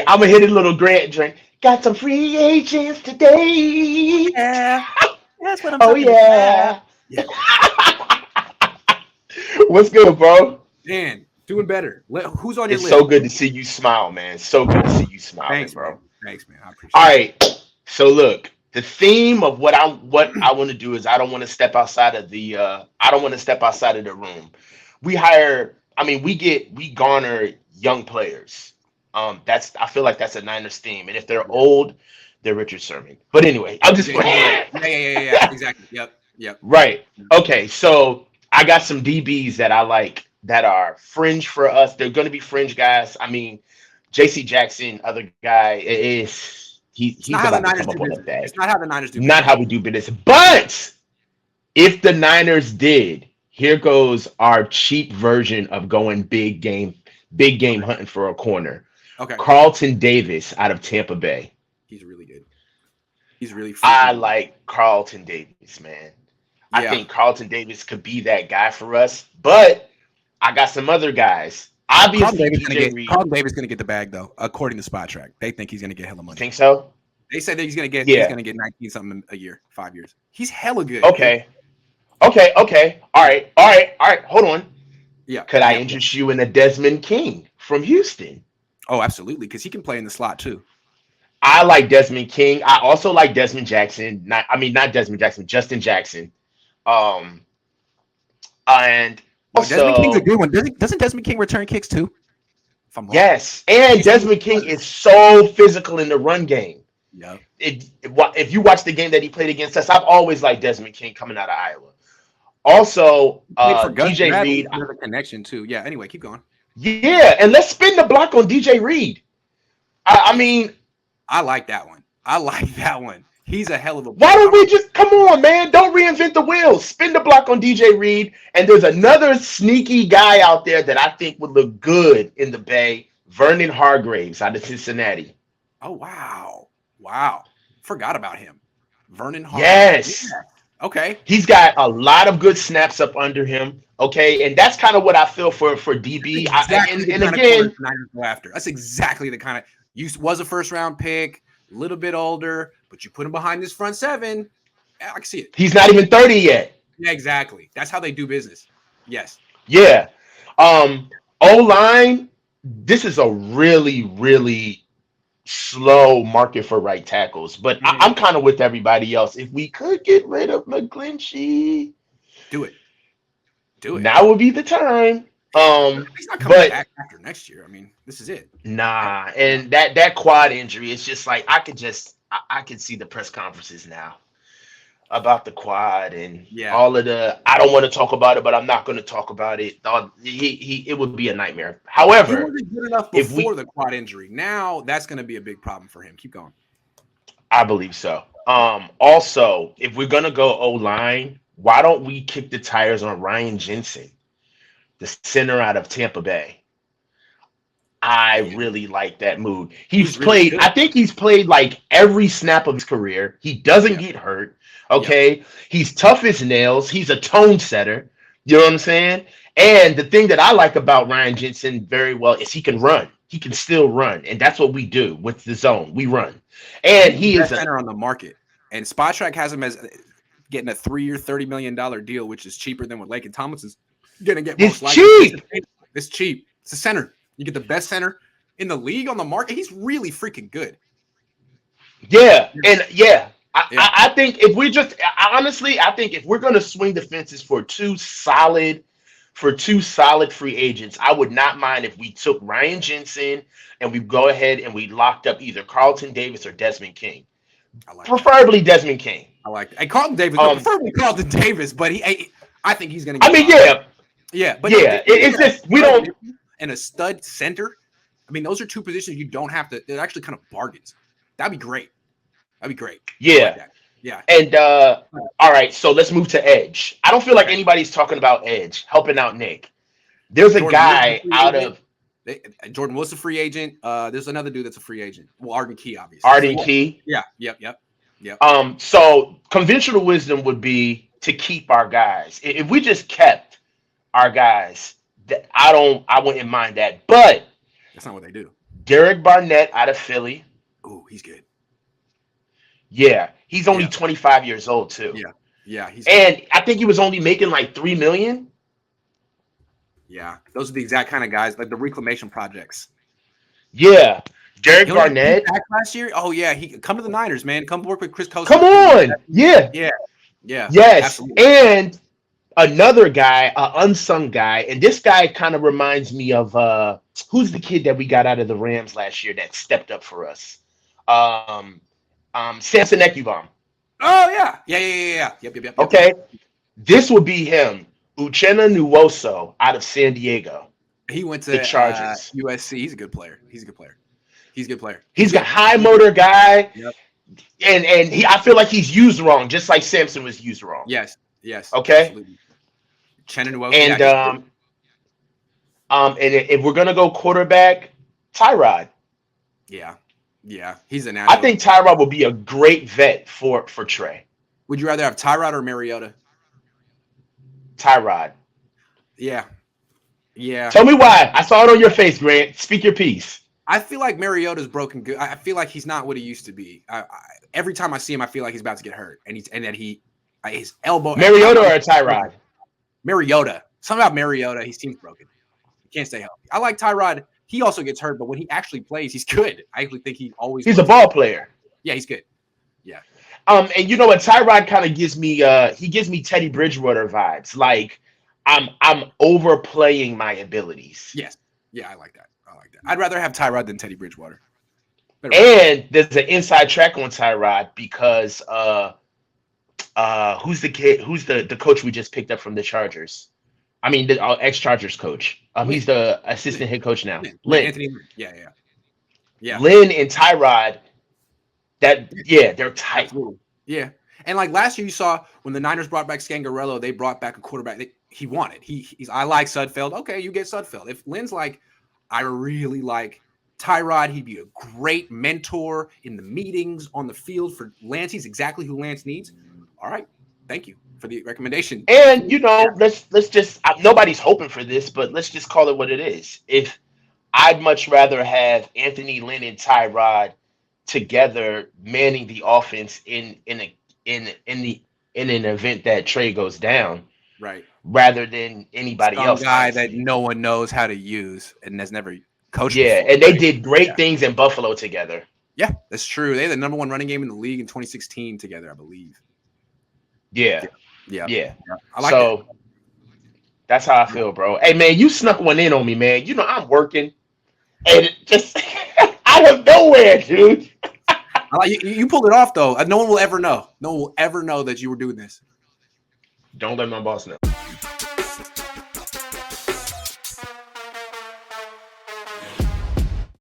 Hey, I'm gonna hit a little Grant drink. Got some free agents today. Yeah, that's what I'm Oh talking about. yeah. Yeah, What's good, bro? man, doing better. Who's on your It's list? so good to see you smile, man. So good to see you smiling, Thanks, bro. man. Thanks, man. I All appreciate right. So look, the theme of what I want to do is I don't want to step outside of the I don't want to step outside of the room. We garner young players. That's I feel like that's a Niners theme. And if they're it. old, they're Richard Sherman. But anyway, I'm just Yeah, he's great. playing. Yeah. Exactly. Yep. Yep. Right. Okay. So I got some DBs that I like that are fringe for us. They're going to be fringe guys. I mean, JC Jackson, other guy, It's he's not how the about to Niners come do up on that business. bag. It's not how the Niners do Not business. how we do business. But if the Niners did, here goes our cheap version of going big game Okay. hunting for a corner. Okay. Carlton Davis out of Tampa Bay. He's really good. He's really I freaking good. like Carlton Davis, man. I Yeah. think Carlton Davis could be that guy for us. But I got some other guys. Obviously, DJ Reed. Carlton Davis gonna get the bag though, according to Spot Track. They think he's gonna get hella You money. think so? They said that he's Yeah. gonna get 19 something a year, 5 years. He's hella good, dude. Okay. Okay. All right. Hold on. Yeah. Could I Yeah. interest you in a Desmond King from Houston? Oh, absolutely, because he can play in the slot too. I like Desmond King. I also like Desmond Jackson. Not Desmond Jackson, Justin Jackson. Um, and No, Desmond King's a also, good one. Doesn't Desmond King return kicks too? If I'm wrong. yes, and Desmond King is so physical in the run game. Yeah. If you watch the game that he played against us, I've always liked Desmond King coming out of Iowa. Also, Played for Gus DJ Bradley. Reed. There's a connection too. Yeah. Anyway, keep going. Yeah, and let's spin the block on DJ Reed. I Yeah. mean, I like that one. I like that one. He's a hell of a why player. don't we just come on, man? Don't reinvent the wheel. Spin the block on DJ Reed. And there's another sneaky guy out there that I think would look good in the Bay. Vernon Hargraves out of Cincinnati. Oh wow. Wow. Forgot about him. Vernon Hargraves. Yes. Yeah. Okay. He's got a lot of good snaps up under him. Okay. And that's kind of what I feel for DB. Exactly the And kind of corner again, the Niners go after. That's exactly the kind of was a first round pick, a little bit older, but you put him behind this front seven. Yeah, I can see it. he's not even 30 yet. Yeah, exactly. That's how they do business. Yes. Yeah. O-line, this is a really slow market for right tackles, but I'm kind of with everybody else. If we could get rid of McGlinchey, Do it. Do it. now would be the time. He's not coming But back after next year. I mean, this is it. nah, and that quad injury, it's just like I could see the press conferences now about the quad and Yeah. all of the. I don't want to talk about it, but I'm not going to talk about it. It would be a nightmare. He However, wasn't good enough if we before the quad injury. Now that's going to be a big problem for him. Keep going. I believe so. Also, if we're gonna go O line, why don't we kick the tires on Ryan Jensen, the center out of Tampa Bay? I Yeah. really like that move. He's really good. I think he's played like every snap of his career. He doesn't Yeah. get hurt. Okay. He's tough as nails. He's a tone setter. You know what I'm saying? And the thing that I like about Ryan Jensen very well is he can run. He can still run. And that's what we do with the zone. We run. And He's he the is best center on the market. And Spot Track has him as getting a 3-year, $30 million deal, which is cheaper than what Lake and Tomlinson's going to get It's most likely. cheap. It's cheap. It's a center. You get the best center in the league on the market. He's really freaking good. Yeah. And yeah. Yeah. I think if we just honestly, I think if we're gonna swing the fences for two solid free agents, I would not mind if we took Ryan Jensen and we go ahead and we locked up either Carlton Davis or Desmond King. I like that. Preferably Desmond King. I like that. And Carlton Davis, preferably Carlton Davis, but I think he's going to I get mean, yeah. Yeah, but Yeah, it's just we don't. And a stud center. I mean, those are two positions you don't have to. They're actually kind of bargains. That'd be great. That'd be great. I Yeah. like that. Yeah. And all right, so let's move to edge. I don't feel like anybody's talking about edge, helping out Nick. There's a Jordan guy Wilson, out of Jordan Wilson, free agent. There's another dude that's a free agent. Well, Arden Key, obviously. Arden Key. Yeah. Yep. So conventional wisdom would be to keep our guys. If we just kept our guys, I wouldn't mind that. But That's not what they do. Derek Barnett out of Philly. Ooh, he's good. Yeah, he's only Yeah. 25 years old too. Yeah. Yeah, he's And I think he was only making like $3 million. Yeah, those are the exact kind of guys, like the reclamation projects. Yeah, Derek He only got Barnett. back last year. Oh yeah, he come to the Niners, man. Come work with Chris Costa. Come on. Yeah. Yeah, yeah. Yes. Absolutely. And another guy, an unsung guy, and this guy kind of reminds me of who's the kid that we got out of the Rams last year that stepped up for us? Samson Ekubom. Oh yeah. Yep. Okay. This would be him. Uchenna Nwosu out of San Diego. He went to The Chargers. USC. He's a good player. He's He's a high motor guy. Yep. And I feel like he's used wrong, just like Samson was used wrong. Yes. Okay. Absolutely. Chennon And and if we're gonna go quarterback, Tyrod. Yeah. He's a natural. I think Tyrod will be a great vet for Trey. Would you rather have Tyrod or Mariota? Tyrod. Yeah. Tell me why. I saw it on your face, Grant. Speak your piece. I feel like Mariota's broken good. I feel like he's not what he used to be. Every time I see him, I feel like he's about to get hurt, and his elbow. Mariota or Tyrod? Mariota. Something about Mariota. He seems broken. He can't stay healthy. I like Tyrod. He also gets hurt, but when he actually plays, he's good. I actually think he's a ball player. Yeah, he's good. Yeah. And you know what? Tyrod kind of gives me he gives me Teddy Bridgewater vibes. Like I'm overplaying my abilities. Yes. Yeah, I like that. I'd rather have Tyrod than Teddy Bridgewater. And there's an inside track on Tyrod because who's the kid? Who's the coach we just picked up from the Chargers? I mean, the ex-Chargers coach. He's the assistant head coach now. Lynn. Anthony. Yeah. Lynn and Tyrod. They're tight. Absolutely. Yeah. And like last year, you saw when the Niners brought back Scangarello, they brought back a quarterback he wanted. I like Sudfeld. Okay, you get Sudfeld. If Lynn's like, I really like Tyrod, he'd be a great mentor in the meetings on the field for Lance. He's exactly who Lance needs. All right. Thank you for the recommendation. And let's just nobody's hoping for this, but let's just call it what it is. If I'd much rather have Anthony Lynn and Tyrod together manning the offense in an event that Trey goes down, right? Rather than anybody else. Guy that no one knows how to use and has never coached. Yeah, before, and they did great things in Buffalo together. Yeah, that's true. They had the number one running game in the league in 2016 together, I believe. Yeah. I like that. That's how I feel, bro. Hey, man, you snuck one in on me, man. You know I'm working, and it just out of nowhere, dude. You pulled it off, though. No one will ever know. No one will ever know that you were doing this. Don't let my boss know.